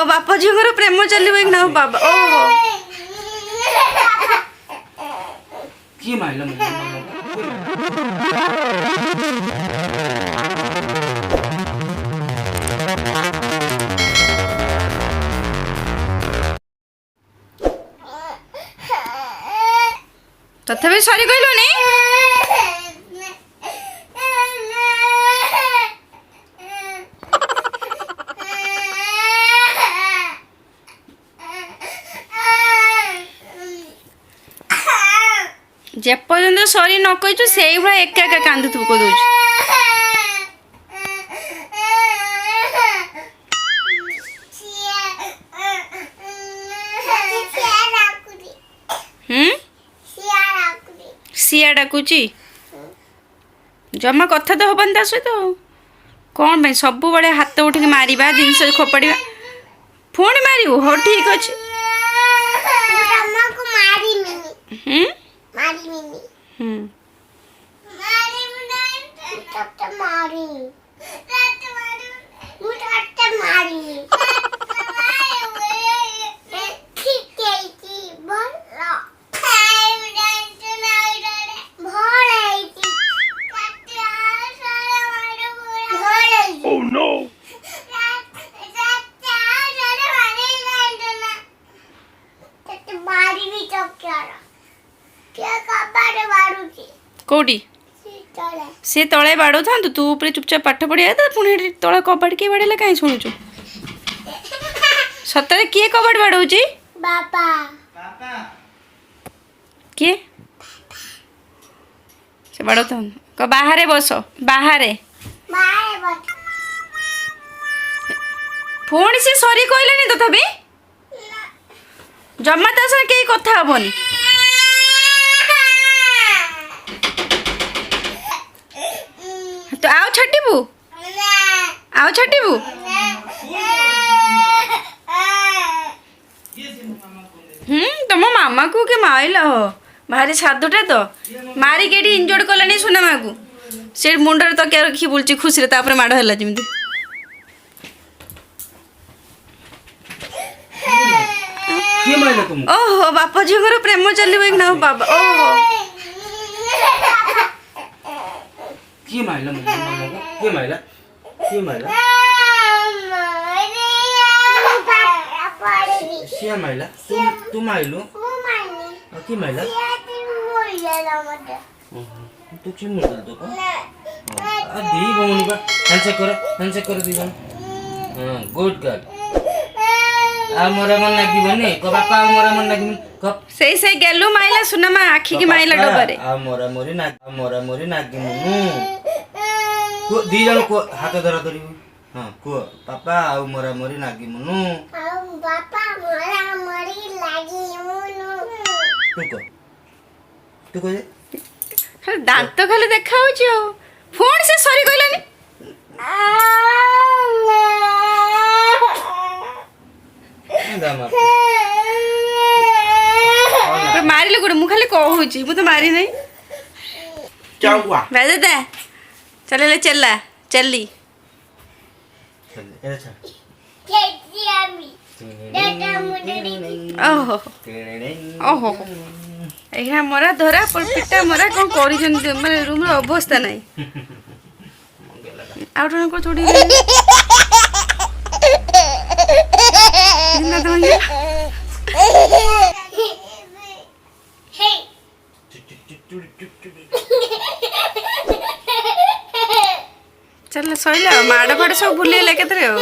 ओहो बापा झीर प्रेम चलिए ना बाबा ओहो के माइला तथापि सरी कहलु नहीं जेपर्यंत सरी न कहीचु से भाई एका एका कांदुथु को दउछु सिया डाकुची जमा कथा तो हबन ता सहित कौन भाई सब बड़े हाथ उठिक मारिबा जिनस खोपड़िबा फोन मारिबो हो ठीक अछि कोडी से तले बाड़ो था तू ऊपर चुपचाप पाठ पढ़िया था पुणी तले कबाड़ किए बाड़ेला कहीं शुणुचु सतरे किए कबाड़ बाड़ौची बापा किए से बाड़ो था क बाहरे बस बाहरे पुणी से सरी कहलेनी तथापि जम्मा ता सर केही कथा हबनी तो आओ छटिबू आओ छटिबू तुम मामा को के माइला हो भारी साधुटा तो मारी के इंजोर्ड कलानी सुना माँ को से मुंडर तो क्या रखी बोलची खुशी तापर माड़ है जमी ओहो बापा झीर प्रेम चलिए ना बाबा ओहो के माइला के माइला के माइला सिया माइला तू माइलो के माइला तू के मुर्दा तो को आ दी भौनी बा हैंडशेक कर दी बन हां गुड गर्ल आ मोरा मन लागी बने को बापा मोरा मन लागी कब सही गेलु माइला सुना मा आखी की माइला डबरे आ मोरा मोरी नागी मुनु को दी जन को हाथ धरा धरी हां को पापा आ मोरा मोरी नागी मुनु बापा मोरा मोरी लागी मुनु तू को दांत तो खाली देखा होची हो फोन से सॉरी कहलानी मारिले गुड मु खाली कहूची मु तो मारी नहीं क्या हुआ भेज दे चले चला चली ओहो ओहो एहा मोरा धरा पलपिटा मोरा कोन करिजन माने रूम रो अवस्था नहीं आउट को छोड़ी ना तो ये चल सइला माड़ फाड़ सब भूले लेके तरे हो